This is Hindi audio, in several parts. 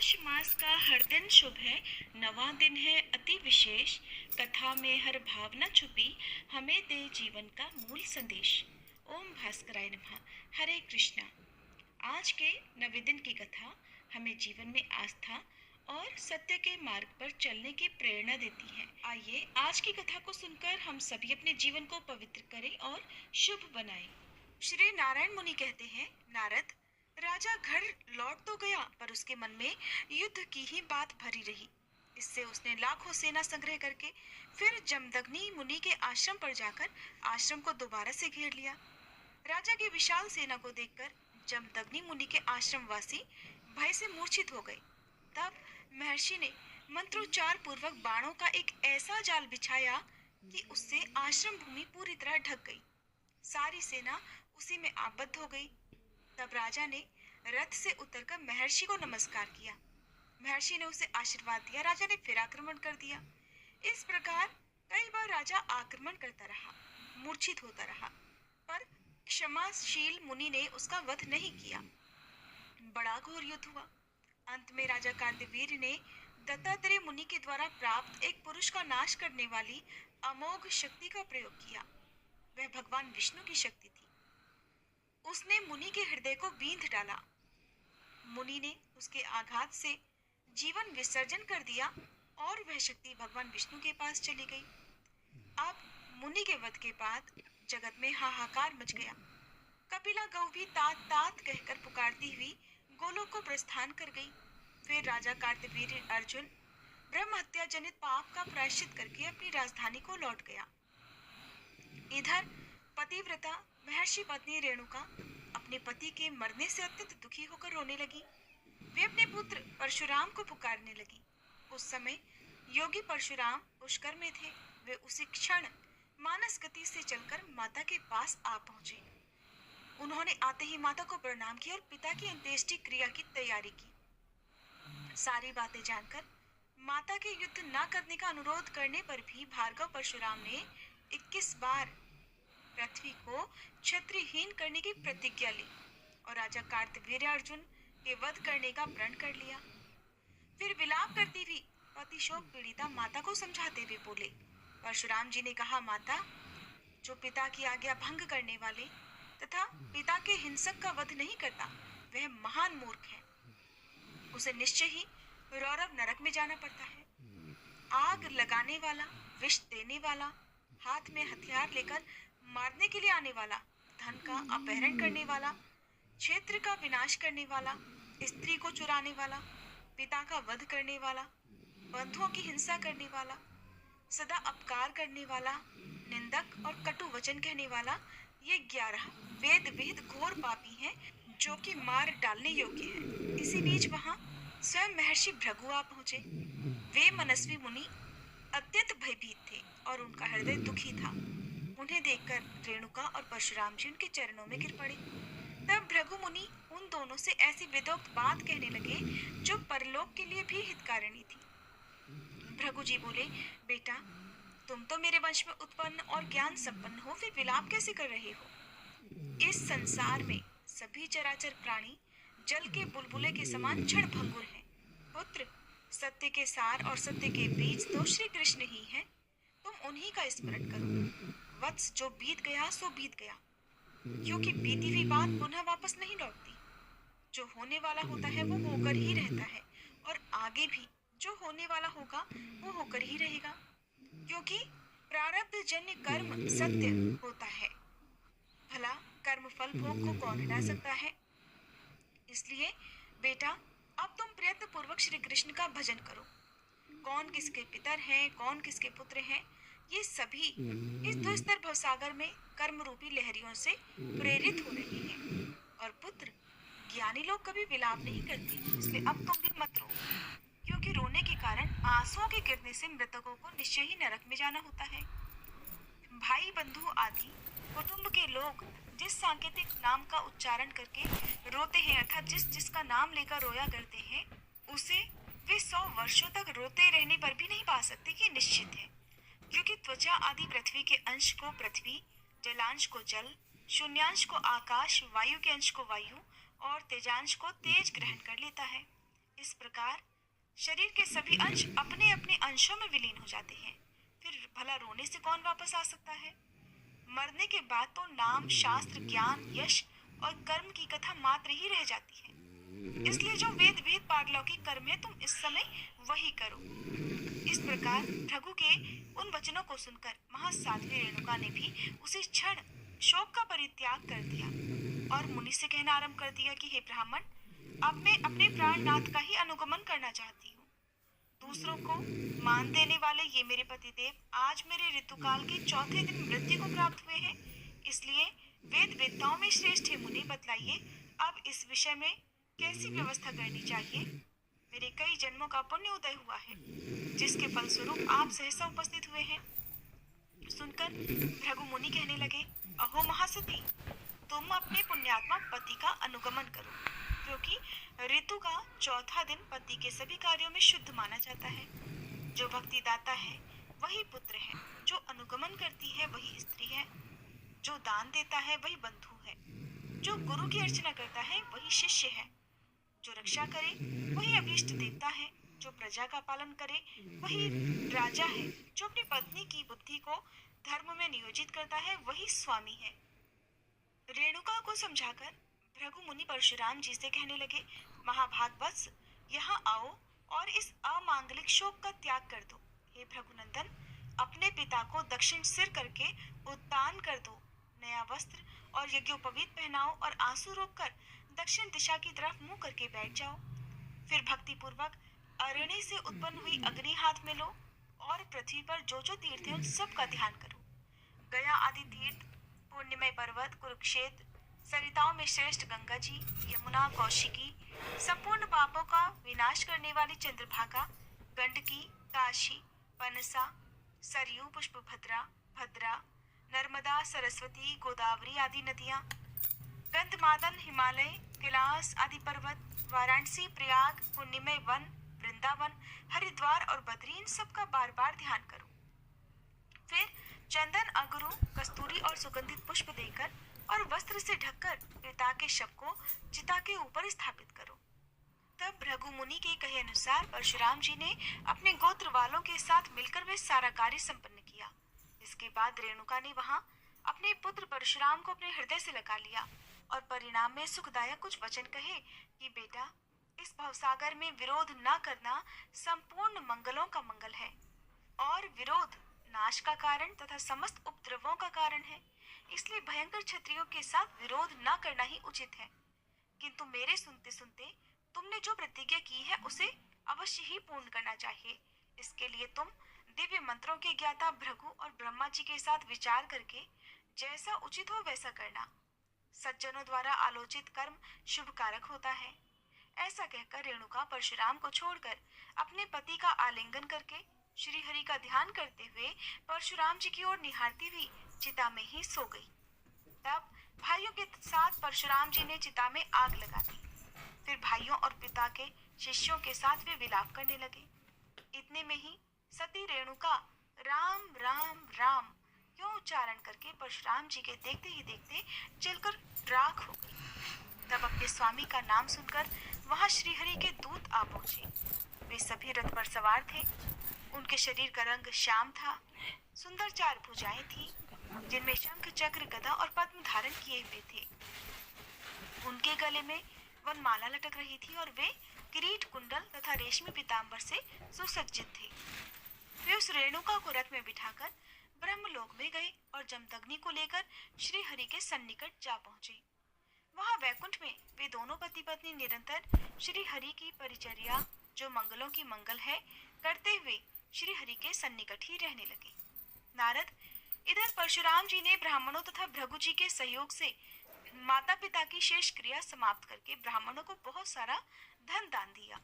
पौष मास का हर दिन शुभ है, नवा दिन है अति विशेष। कथा में हर भावना छुपी, हमें दे जीवन का मूल संदेश। ओम भास्कराय नमः। हरे कृष्णा। आज के नवे दिन की कथा हमें जीवन में आस्था और सत्य के मार्ग पर चलने की प्रेरणा देती है। आइए आज की कथा को सुनकर हम सभी अपने जीवन को पवित्र करें और शुभ बनाएं। श्री नारायण मुनि कहते हैं, नारद, राजा घर लौट तो गया पर उसके मन में युद्ध की ही बात भरी रही। इससे उसने लाखों सेना संग्रह करके फिर जमदग्नि मुनि के आश्रम पर जाकर आश्रम को दोबारा से घेर लिया। राजा की विशाल सेना को देखकर जमदग्नि मुनि के आश्रमवासी भय से मूर्छित हो गए। तब महर्षि ने मंत्रोच्चार पूर्वक बाणों का एक ऐसा जाल बिछाया कि उससे आश्रम भूमि पूरी तरह ढक गई। सारी सेना उसी में आबद्ध हो गई। तब राजा ने रथ से उतरकर महर्षि को नमस्कार किया। महर्षि ने उसे आशीर्वाद दिया। राजा ने फिर आक्रमण कर दिया। इस प्रकार कई बार राजा आक्रमण करता रहा, मूर्छित होता रहा, पर क्षमाशील मुनि ने उसका वध नहीं किया। बड़ा घोर युद्ध हुआ। अंत में राजा कार्तवीर्य ने दत्तात्रेय मुनि के द्वारा प्राप्त एक पुरुष का नाश करने वाली अमोघ शक्ति का प्रयोग किया। वह भगवान विष्णु की शक्ति थी। उसने मुनि के हृदय को बींध डाला। मुनि ने उसके आघात से जीवन विसर्जन कर दिया और वह शक्ति भगवान विष्णु के पास चली गई। अब मुनि के वध के बाद जगत में हाहाकार मच गया। कपिला गौ भी तात तात कहकर पुकारती हुई गोलोक को प्रस्थान कर गई। फिर राजा कार्तवीर्य अर्जुन ब्रह्म हत्या जनित पाप का प्रायश्चित करके अपनी राजधानी को लौट गया। इधर पतिव्रता महर्षि पत्नी रेणुका अपने पति के मरने से अत्यंत दुखी होकर रोने लगी। वे अपने पुत्र परशुराम को पुकारने लगी। उस समय योगी परशुराम पुष्कर में थे। वे उसी क्षण मानस गति से चलकर माता के पास आ पहुंचे। उन्होंने आते ही माता को प्रणाम किया और पिता की अंत्येष्टि क्रिया की तैयारी की। सारी बातें जानकर माता के युद्ध न करने का अनुरोध करने पर भी भार्गव परशुराम ने 21 बार पृथ्वी को क्षत्रिहीन करने की प्रतिज्ञा ली और राजा कार्तवीर्य अर्जुन के वध करने का प्रण कर लिया। फिर विलाप करती हुई पति शोक पीड़िता माता को समझाते हुए बोले, परशुराम जी ने कहा, माता, जो पिता की आज्ञा भंग करने वाले तथा पिता के हिंसक का वध नहीं करता वह महान मूर्ख है। उसे निश्चय ही रौरव नरक में जाना पड़ता है। आग लगाने वाला, विष देने वाला, हाथ में हथियार लेकर मारने के लिए आने वाला, धन का अपहरण करने वाला, क्षेत्र का विनाश करने वाला, स्त्री को चुराने वाला, पिता का वध करने वाला, बंधुओं की हिंसा करने वाला, सदा अपकार करने वाला, निंदक और कटु वचन कहने वाला, ये 11 वेद विहित घोर पापी हैं जो कि मार डालने योग्य है। इसी बीच वहां स्वयं महर्षि भृगु आ पहुंचे। वे मनस्वी मुनि अत्यंत भयभीत थे और उनका हृदय दुखी था। उन्हें देखकर रेणुका और परशुराम जी उनके चरणों में गिर पड़े। तब भृगु मुनि उन दोनों से ऐसी विदोक्त बात कहने लगे जो परलोक के लिए भी हितकारिणी थी। भृगु जी बोले, बेटा, तुम तो मेरे वंश में उत्पन्न और ज्ञान संपन्न हो, फिर विलाप कैसे कर रहे हो? इस संसार में सभी चराचर प्राणी जल के बुलबुले के समान क्षण भंगुर हैं। पुत्र, सत्य के सार और सत्य के बीज तो श्री कृष्ण ही हैं। तुम उन्हीं का स्मरण करो। वत्स, जो बीत गया सो बीत गया, क्योंकि बीती हुई बात पुनः वापस नहीं लौटती। जो होने वाला होता है वो होकर ही रहता है और आगे भी जो होने वाला होगा वो होकर ही रहेगा, क्योंकि प्रारब्ध जन्य कर्म सत्य होता है। भला कर्म फल भोग को कौन हटा सकता है? इसलिए बेटा, अब तुम प्रयत्न पूर्वक श्री कृष्ण का भजन करो। कौन किसके पितर हैं, कौन किसके पुत्र हैं, ये सभी इस दुस्तर भवसागर में कर्म रूपी लहरियों से प्रेरित हो रहे हैं। और पुत्र, ज्ञानी लोग कभी विलाप नहीं करते, इसलिए अब तुम भी मत रो, क्योंकि रोने के कारण आंसुओं के गिरने से मृतकों को निश्चय ही नरक में जाना होता है। भाई बंधु आदि कुटुंब के लोग जिस सांकेतिक नाम का उच्चारण करके रोते हैं अर्थात जिस जिसका नाम लेकर रोया करते हैं, उसे वे 100 वर्षों तक रोते रहने पर भी नहीं पा सकते, कि निश्चित है। क्योंकि त्वचा आदि पृथ्वी के अंश को पृथ्वी, जलांश को जल, शून्यांश को आकाश, वायु के अंश को वायु और तेजांश को तेज ग्रहण कर लेता है। इस प्रकार शरीर के सभी अंश अपने अपने अंशों में विलीन हो जाते हैं। फिर भला रोने से कौन वापस आ सकता है? मरने के बाद तो नाम, शास्त्र, ज्ञान, यश और कर्म की कथा मात्र ही रह जाती है। इसलिए जो वेद विहित पारलौकिक कर्म है तुम इस समय वही करो। इस प्रकार भृगु के उन वचनों को सुनकर महासाध्वी रेणुका ने भी उसी क्षण शोक का परित्याग कर दिया और मुनि से कहना आरंभ कर दिया कि हे ब्राह्मण, अब मैं अपने प्राणनाथ का ही अनुगमन करना चाहती हूँ। दूसरों को मान देने वाले ये मेरे पतिदेव आज मेरे ऋतुकाल के चौथे दिन मृत्यु को प्राप्त हुए हैं। इसलिए वेद वेत्ताओं में श्रेष्ठ है मुनि, बतलाइए अब इस विषय में कैसी व्यवस्था करनी चाहिए। मेरे कई जन्मों का पुण्य उदय हुआ है, जिसके फलस्वरूप आप सहसा उपस्थित हुए हैं। सुनकर भृगु मुनि कहने लगे, अहो महासती, तुम अपने पुण्यात्मा पति का अनुगमन करो, क्योंकि ऋतु का चौथा दिन पति के सभी कार्यों में शुद्ध माना जाता है। जो भक्ति दाता है वही पुत्र है, जो अनुगमन करती है वही स्त्री है, जो दान देता है वही बंधु है, जो गुरु की अर्चना करता है वही शिष्य है, जो रक्षा करे वही अभीष्ट देवता है, जो प्रजा का पालन करे वही राजा है, जो अपनी पत्नी की बुद्धि को धर्म में नियोजित करता है वही स्वामी है। रेणुका को समझाकर भृगु मुनि परशुराम जी से कहने लगे, महाभागवत्स, यहाँ आओ और इस अमांगलिक शोक का त्याग कर दो। हे भृगुनंदन, अपने पिता को दक्षिण सिर करके उत्तान कर दो, नया वस्त्र और यज्ञोपवीत पहनाओ और आंसू रोककर दक्षिण दिशा की तरफ मुंह करके बैठ जाओ। फिर भक्ति पूर्वक अरण्य से उत्पन्न हुई अग्नि हाथ में लो और पृथ्वी पर जो जो तीर्थ है उन सब का ध्यान करो। गया आदि तीर्थ, पुण्यमय पर्वत, कुरुक्षेत्र, सरिताओं में श्रेष्ठ गंगा जी, यमुना, कौशिकी, संपूर्ण पापों का विनाश करने वाली चंद्रभागा, गंडकी, काशी, पनसा, सरयू, पुष्पभद्रा, भद्रा, नर्मदा, सरस्वती, गोदावरी आदि नदियां, गंधमादन, हिमालय, कैलाश आदि पर्वत, वाराणसी, प्रयाग, पुण्यमय वन, वृंदावन, हरिद्वार और बद्री, इन सब का बार बार ध्यान करो। फिर चंदन, अगरू, कस्तूरी और सुगंधित पुष्प देकर और वस्त्र से ढककर पिता के शव को चिता के ऊपर स्थापित करो। तब भृगु मुनि के कहे अनुसार परशुराम जी ने अपने गोत्र वालों के साथ मिलकर वे सारा कार्य संपन्न किया। इसके बाद रेणुका ने वहां अपने पुत्र परशुराम को अपने हृदय से लगा लिया और परिणाम में सुखदायक कुछ वचन कहे कि बेटा, इस भवसागर में विरोध न करना संपूर्ण मंगलों का मंगल है और विरोध नाश का कारण तथा समस्त उपद्रवों का कारण है। इसलिए भयंकर क्षत्रियों के साथ विरोध न करना ही उचित है। किंतु मेरे सुनते सुनते तुमने जो प्रतिज्ञा की है उसे अवश्य ही पूर्ण करना चाहिए। इसके लिए तुम दिव्य मंत्रों के ज्ञाता भृगु और ब्रह्मा जी के साथ विचार करके जैसा उचित हो वैसा करना। सज्जनों द्वारा आलोचित कर्म शुभ कारक होता है। ऐसा कहकर रेणुका परशुराम को छोड़कर अपने पति का आलिंगन करके श्री हरि का ध्यान करते हुए परशुराम जी की ओर निहारती हुई चिता में ही सो गई। तब भाइयों के साथ परशुराम जी ने चिता में आग लगा दी। फिर भाइयों और पिता के शिष्यों के साथ वे विलाप करने लगे। इतने में ही सती रेणुका राम राम राम क्यों उच्चारण करके परशुराम जी के देखते ही देखते जलकर राख हो गई। तब अपने स्वामी का नाम सुनकर वहां श्रीहरि के दूत आ पहुंचे। वे सभी रथ पर सवार थे। उनके शरीर का रंग श्याम था। सुंदर चार भुजाएं थी, जिनमें शंख, चक्र, गदा और पद्म धारण किए हुए थे। उनके गले में वनमाला लटक रही थी और वे किरीट, कुंडल तथा रेशमी पीतांबर से सुसज्जित थे। वे उस रेणुका को रथ में बिठाकर ब्रह्मलोक में गए और जमदग्नि को लेकर श्री हरि के सन्निकट जा पहुंचे। वहां वैकुंठ में वे दोनों पति पत्नी निरंतर श्री हरि की परिचर्या, जो मंगलों की मंगल है, करते हुए श्री हरि के सन्निकट ही रहने लगे। नारद, इधर परशुराम जी ने ब्राह्मणों तथा भृगु जी के सहयोग से माता पिता की शेष क्रिया समाप्त करके ब्राह्मणों को बहुत सारा धन दान दिया।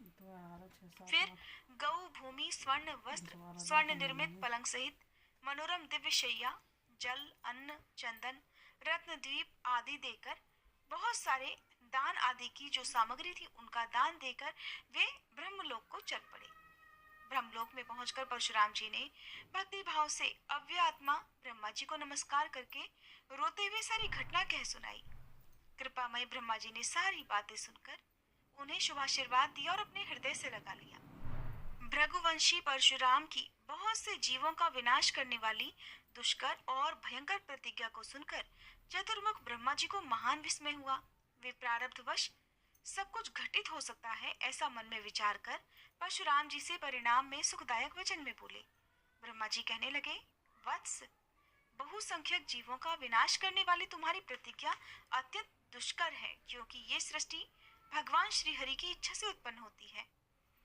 फिर गौ, भूमि, स्वर्ण वस्त्र, स्वर्ण निर्मित पलंग सहित मनोरम दिव्य शैया, जल, अन्न, चंदन, रत्न द्वीप आदि देकर बहुत सारे दान आदि की जो सामग्री थी उनका दान देकर वे ब्रह्मलोक को चल पड़े। ब्रह्मलोक में पहुंचकर परशुराम जी ने भक्ति भाव से अव्यय आत्मा ब्रह्मा जी को नमस्कार करके रोते हुए सारी घटना कह सुनाई। कृपामय ब्रह्मा जी ने सारी बातें सुनकर उन्हें शुभाशीर्वाद दिया और अपने हृदय से लगा लिया। भृगुवंशी परशुराम की बहुत से जीवों का विनाश करने वाली दुष्कर और भयंकर प्रतिज्ञा को सुनकर चतुर्मुख ब्रह्मा जी को महान विस्मय हुआ। वे प्रारब्धवश सब कुछ घटित हो सकता है ऐसा मन में विचार कर परशुराम जी से परिणाम में सुखदायक वचन में बोले। ब्रह्मा जी कहने लगे, वत्स, बहुसंख्यक जीवों का विनाश करने वाली तुम्हारी प्रतिज्ञा अत्यंत दुष्कर है, क्योंकि ये सृष्टि भगवान श्री हरि की इच्छा से उत्पन्न होती है।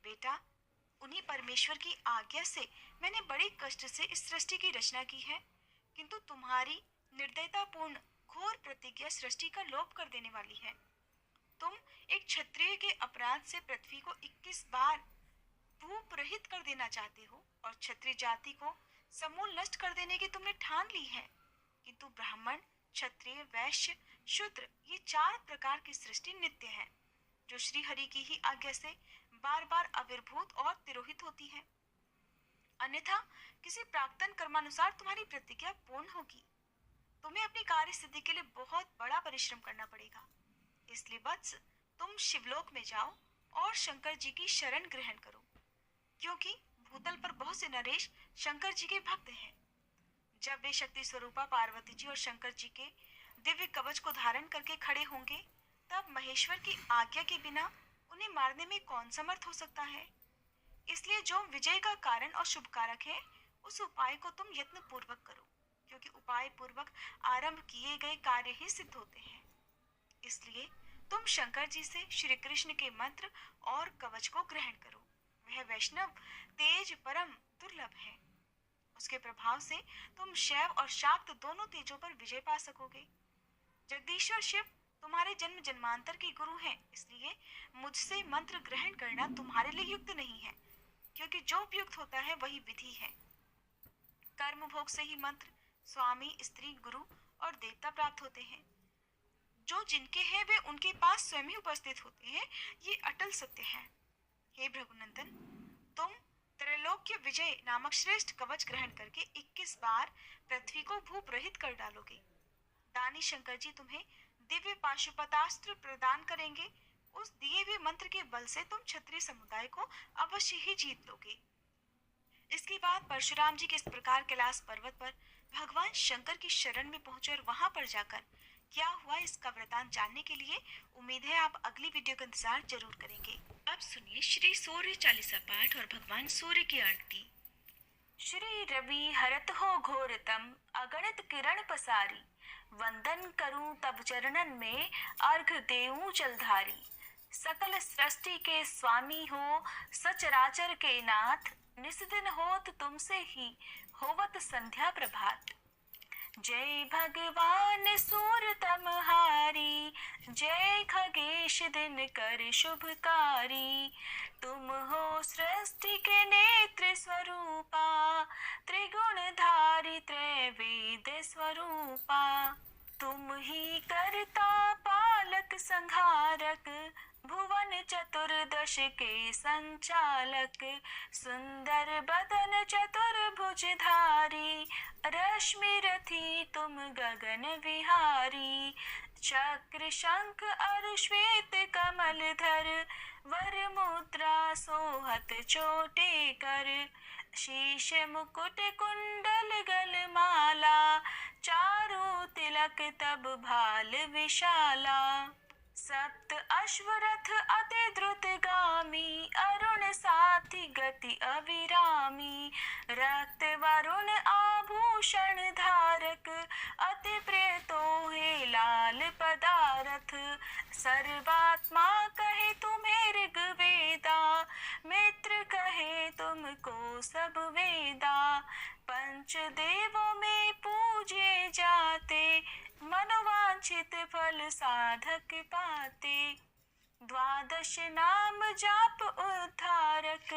बेटा, उन्हीं परमेश्वर की आज्ञा से मैंने बड़े कष्ट से इस सृष्टि की रचना की है, किंतु तुम्हारी निर्दयतापूर्ण घोर प्रतिज्ञा सृष्टि का लोप कर देने वाली है। तुम एक क्षत्रिय के अपराध से पृथ्वी को 21 बार भूप रहित कर देना चाहते हो और क्षत्रिय जाति को समूल नष्ट कर देने की तुमने ठान ली है, किंतु ब्राह्मण, क्षत्रिय, वैश्य, शूद्र ये 4 प्रकार की सृष्टि नित्य है, जो श्री हरि की ही आज्ञा से बार बार आविर्भूत और तिरोहित होती है। अन्यथा किसी प्राक्तन कर्मानुसार तुम्हारी प्रतिज्ञा पूर्ण होगी। तुम्हें अपनी कार्य सिद्धि के लिए बहुत बड़ा परिश्रम करना पड़ेगा। इसलिए वत्स, तुम शिवलोक में जाओ और शंकर जी की शरण ग्रहण करो, क्योंकि भूतल पर बहुत से नरेश शंकर जी के भक्त हैं। जब वे शक्ति स्वरूपा पार्वती जी और शंकर जी के दिव्य कवच को धारण करके खड़े होंगे, तब महेश्वर की आज्ञा के बिना उन्हें मारने में कौन समर्थ हो सकता है। इसलिए जो विजय का कारण और शुभ कारक है, उस उपाय को तुम यत्न पूर्वक करो, क्योंकि उपाय पूर्वक आरंभ किए गए कार्य ही सिद्ध होते हैं। इसलिए तुम शंकर जी से श्री कृष्ण के मंत्र और कवच को ग्रहण करो। वह वैष्णव तेज परम दुर्लभ है। उसके प्रभाव से तुम शैव और शाक्त दोनों तेजों पर विजय पा सकोगे। जगदीश्वर शिव तुम्हारे जन्म जन्मांतर के गुरु हैं, इसलिए मुझसे मंत्र ग्रहण करना तुम्हारे लिए युक्त नहीं है, क्योंकि जो उपयुक्त होता है वही विधि है। कर्म भोग से ही मंत्र, स्वामी, स्त्री, गुरु और देवता प्राप्त होते हैं। जो जिनके हैं वे उनके पास स्वयं ही उपस्थित होते हैं, ये अटल सत्य है। हे भृगुनंदन, तुम त्रैलोक्य विजय नामक श्रेष्ठ कवच ग्रहण करके 21 बार पृथ्वी को भूप रहित कर डालोगे। दानी शंकर जी तुम्हें दिव्य पाशुपतास्त्र प्रदान करेंगे। उस दिए हुए मंत्र के बल से तुम क्षत्रिय समुदाय को अवश्य ही जीत लोगे। इसके बाद परशुराम जी किस प्रकार कैलाश पर्वत पर भगवान शंकर की शरण में पहुंचे और वहां पर जाकर क्या हुआ इसका वृतांत जानने के लिए उम्मीद है आप अगली वीडियो का इंतजार जरूर करेंगे। अब सुनिए श्री सूर्य चालीसा पाठ और भगवान सूर्य की आरती। श्री रवि हरत हो घोरतम, अगणित किरण पसारी, वंदन करूं तब चरणन में, अर्घ देऊं जलधारी। सकल सृष्टि के स्वामी हो, सचराचर के नाथ, निस दिन होत तुमसे ही, होवत संध्या प्रभात। जय भगवान सूर्य तमहारी, जय खगेश दिन कर शुभकारी। तुम हो सृष्टि के नेत्र स्वरूपा, त्रिगुणधारी त्रैवेद स्वरूपा। तुम ही करता पालक संहारक, भुवन चतुर्दश के संचालक। सुंदर बदन चतुर्भुजधारी, रश्मि रथी तुम गगन विहारी। चक्र शंख और श्वेत कमल धर, वर मुद्रा सोहत चोटे कर। शीश मुकुट कुंडल गलमाला, चारों तिलक तब भाल विशाला। सप्त अश्वरथ अति द्रुतगामी, अरुण साथी गति अविरामी। रक्त वरुण आभूषण धारक, अति प्रिय तोहे लाल पदारथ। सर्वात्मा कहे तुम्हें ऋग्वेदा, मित्र कहे तुमको सब वेदा। पंच देवों में पूजे जाते, मनोवांछित फल साधक पाते। द्वादश नाम जाप उद्धारक,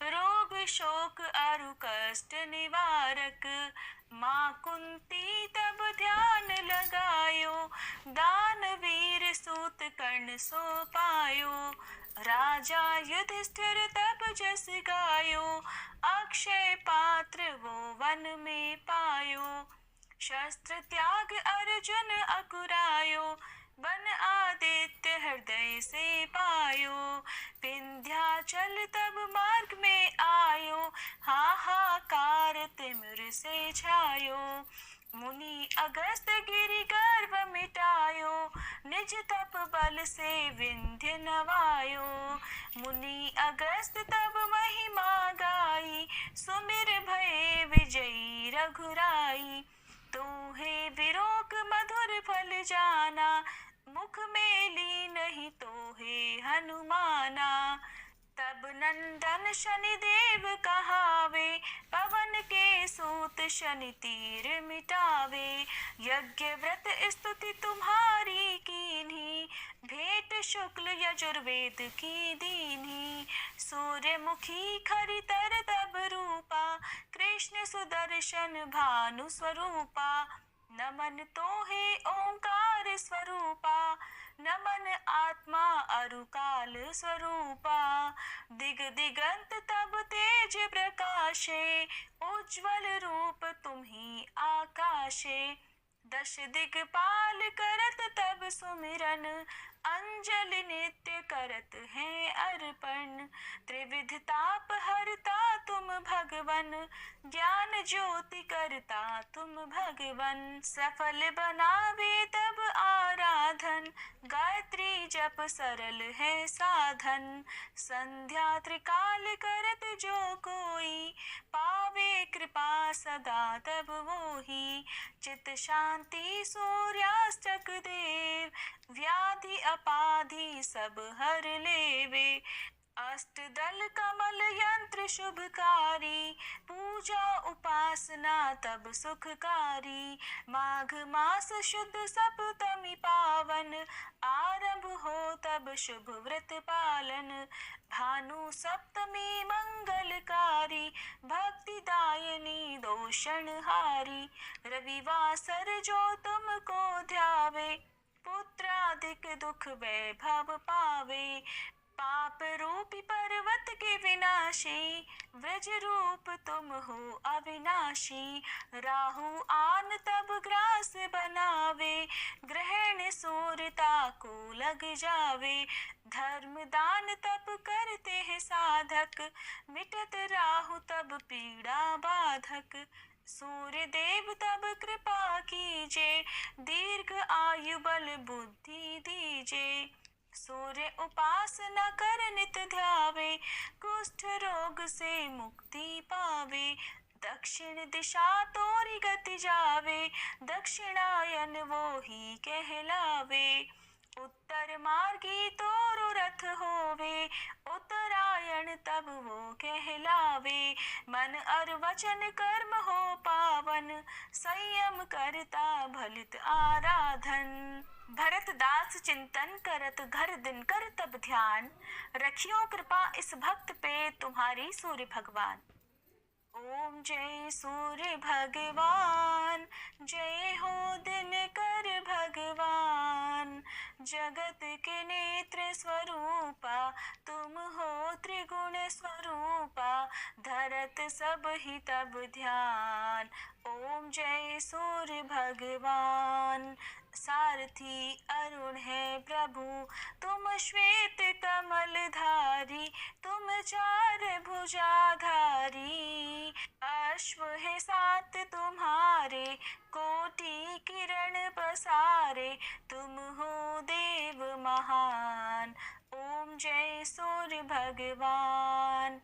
रोग शोक अरु कष्ट निवारक। माँ कुंती तब ध्यान लगायो, दानवीर सूत कर्ण सो पायो। राजा युधिष्ठिर तब जस गायो, अक्षय पात्र वो वन में पायो। शस्त्र त्याग अर्जुन अकुरायो, बन आदित्य हृदय से पायो, विंध्याचल तब मार्ग में आयो, हाहाकार तिमिर से छायो। मुनि अगस्त गिरि गर्भ मिटायो, निज तप बल से विंध्य नवायो। मुनि अगस्त तब महिमा गाई, सुमिर भये विजयी रघुराई। तूहे विरोक मधुर फल जाना, मुख में ली नहीं तोहे हनुमाना। तब नंदन शनि देव कहावे, पवन के सूत शनि तीर मिटावे। यज्ञ व्रत स्तुति तुम्हारी कीन्ही, भेंट शुक्ल यजुर्वेद की दीन्ही। सूर्यमुखी खरितर तब रूपा, कृष्ण सुदर्शन भानु स्वरूपा। नमन तोहे ओंकार स्वरूपा, नमन आत्मा अरुकाल स्वरूपा। दिग दिगंत तब तेज प्रकाशे, उज्ज्वल रूप तुम्ही आकाशे। दश दिगपाल करत तब सुमिरन, अंजलि नित्य करत हैं अर्पण। त्रिविध ताप हरता तुम भगवन, ज्ञान ज्योति करता तुम भगवन। सफल बनावे तब आराधन, गायत्री जप सरल है साधन। संध्या त्रिकाल करत जो कोई, पावे कृपा सदा तब वोही। चित शांति सूर्यास्तक देव, व्याधि अपाधि सब हर लेवे। अष्टदल कमल यंत्र शुभकारी, पूजा उपासना तब सुखकारी। माघ मास शुद्ध सप्तमी पावन, आरंभ हो तब शुभ व्रत पालन। भानु सप्तमी मंगलकारी, भक्ति दायनी दोषण हारी। रविवासर जो तुमको ध्यावे, पुत्रादिक दुख वैभव पावे। पाप रूपी पर्वत के विनाशी, व्रज रूप तुम हो अविनाशी। राहु आन तब ग्रास बनावे, ग्रहण सूर्यता को लग जावे। धर्म दान तब करते हैं साधक, मिटत राहु तब पीड़ा बाधक। सूर्य देव तब कृपा कीजे, दीर्घ आयु बल बुद्धि दीजे। सूर्य उपासना कर नित ध्यावे, कुष्ठ रोग से मुक्ति पावे। दक्षिण दिशा तोरी गति जावे, दक्षिणायन वो ही कहलावे। उत्तर मार्गी तोरु रथ होवे, उत्तरायण तब वो कहलावे। मन और वचन कर्म हो पावन, संयम करता भलित आराधन। भरत दास चिंतन करत घर दिन कर तब ध्यान, रखियो कृपा इस भक्त पे तुम्हारी सूर्य भगवान। ओम जय सूर्य भगवान, जय हो दिनकर भगवान। जगत के नेत्र स्वरूपा, तुम हो त्रिगुण स्वरूपा। धरत सब ही तब ध्यान, ओम जय सूर्य भगवान। सारथी अरुण है प्रभु, तुम श्वेत कमल धारी। तुम चार भुजाधारी, अश्व है सात तुम्हारे। कोटि किरण पसारे, तुम हो देव महान। ओम जय सूर्य भगवान।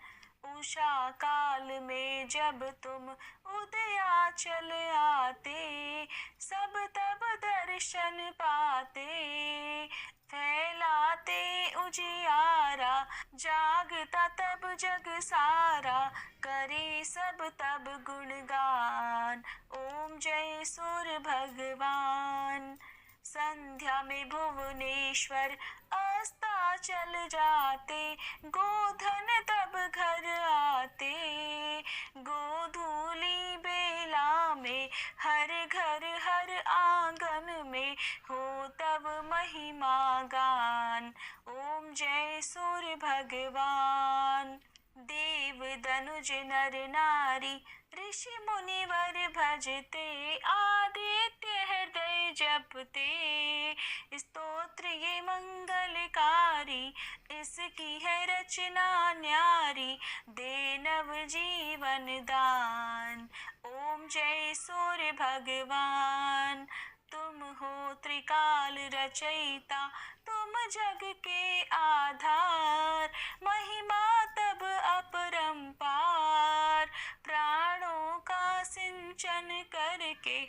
उषा काल में जब तुम उदयाचल आते, सब तब दर्शन पाते। फैलाते उजियारा, जागता तब जग सारा। करे सब तब गुणगान, ओम जय सूर्य भगवान। संध्या में भुवनेश्वर अस्ताचल जाते, गोधन तब घर आते। गोधूली बेला में हर घर हर आंगन में, हो तब महिमा गान। ओम जय सूर्य भगवान। देव दनुज नर नारी, ऋषि मुनिवर भजते। आदित्य हृदय जपते, स्तोत्र ये मंगलकारी, इसकी है रचना न्यारी, दे नव जीवन दान। ओम जय सूर्य भगवान, तुम हो त्रिकाल रचयिता, तुम जग के आधार, महिमा तब अपरंपार। प्राणों का सिंचन करके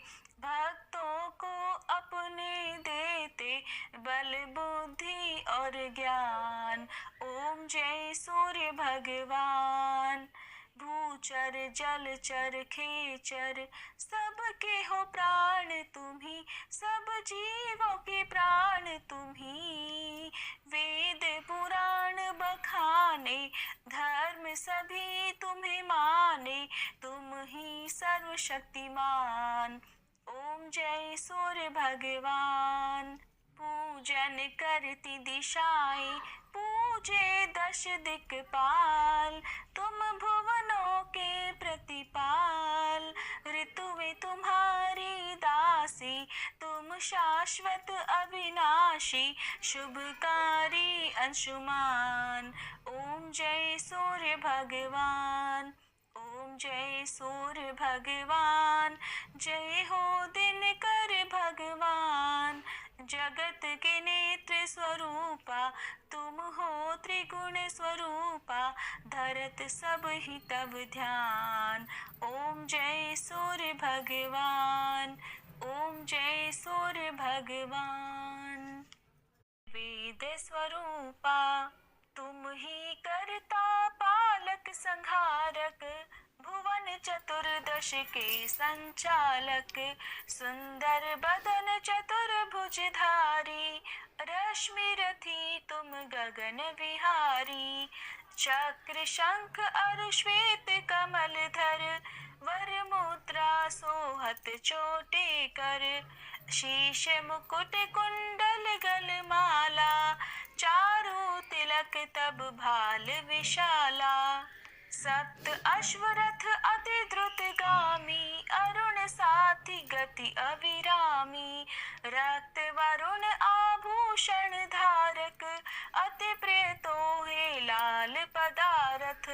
भक्तों को अपने देते, बल बुद्धि और ज्ञान। ओम जय सूर्य भगवान, भूचर जलचर खेचर, सबके हो प्राण तुम्ही, सब जीवों के प्राण तुम्ही। वेद पुराण बखाने, धर्म सभी तुम्हें माने, तुम ही सर्वशक्तिमान। ओम जय सूर्य भगवान, पूजन करती दिशाएं, पूजे दश दिक्पाल, तुम भुवनों के प्रतिपाल। ऋतुएं तुम्हारी दासी, तुम शाश्वत अविनाशी, शुभकारी अंशुमान। ओम जय सूर्य भगवान, ओम जय सूर्य भगवान, जय हो दिनकर भगवान। जगत के नेत्र स्वरूपा, तुम हो त्रिगुण स्वरूपा, धरत सब ही तब ध्यान। ओम जय सूर्य भगवान, ओम जय सूर्य भगवान। वेद स्वरूपा, तुम ही करता पालक संहारक, भुवन चतुर्दश के संचालक। सुंदर बदन चतुर्भुजधारी, रश्मि रथी तुम गगन विहारी। चक्र शंख और श्वेत कमल धर, वर मुद्रा सोहत चोटे कर। शीश मुकुट कुंडल गलमाला, चारु तिलक तब भाल विशाला। सप्त अश्वरथ अति द्रुतगामी, अरुण साथी गति अविरामी। रक्त वरुण आभूषण धारक, अति प्रिय तोहे लाल पदारथ।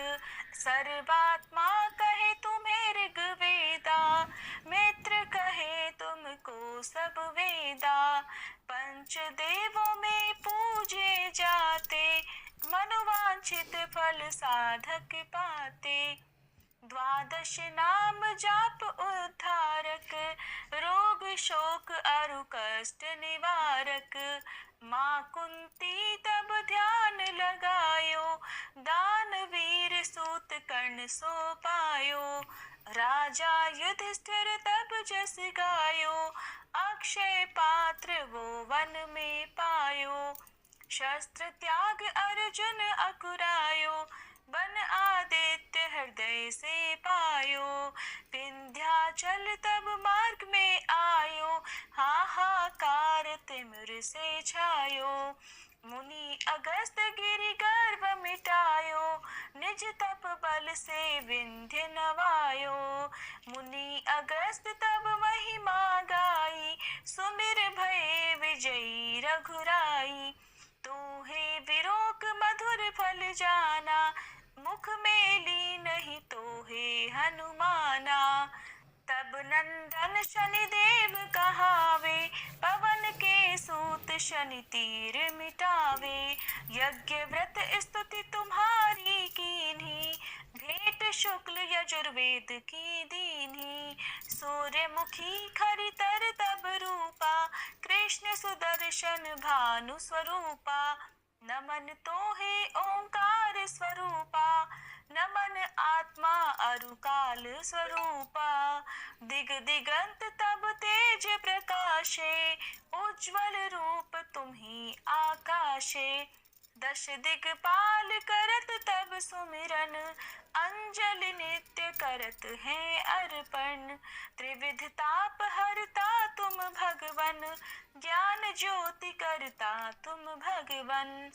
सर्वात्मा कहे तुम्हें ऋग्वेदा, मित्र कहे तुमको सब वेदा। पंचदेवों में पूजे जाते, मनोवांछित फल साधक पाते। द्वादश नाम जाप उद्धारक, रोग शोक अरु कष्ट निवारक। माँ कुंती तब ध्यान लगायो, दानवीर सूत कर्ण सो पायो। राजा युधिष्ठिर तब जस गायो, अक्षय पात्र वो वन में पायो। शस्त्र त्याग अर्जुन अकुरायो, बन आदित्य हृदय से पायो। विंध्याचल तब मार्ग में आयो, हाहाकार तिमिर से छायो। मुनि अगस्त गिरि गर्व मिटायो, निज तप बल से विंध्य नवायो। मुनि अगस्त तब महिमा गाई, सुमिर भये विजयी रघुराई। तोहे विरोक मधुर फल जाना, मुख में ली नहीं तोहे हनुमाना। तब नंदन शनि देव कहावे, पवन के सूत शनि तीर मिटावे। यज्ञ व्रत स्तुति तुम्हारी कीन्ही, भेंट शुक्ल यजुर्वेद की दीन्ही। सूर्यमुखी खरितर तब रूपा, कृष्ण सुदर्शन भानु स्वरूपा। नमन तोहे ओंकार स्वरूपा, नमन आत्मा अरु काल स्वरूपा। दिग दिगंत तब तेज प्रकाशे, उज्ज्वल रूप तुम्ही आकाशे। दश दिगपाल करत तब सुमिरन, अंजलि नित्य करत हैं अर्पण। त्रिविध ताप हरता तुम भगवन, ज्ञान ज्योति करता तुम भगवन।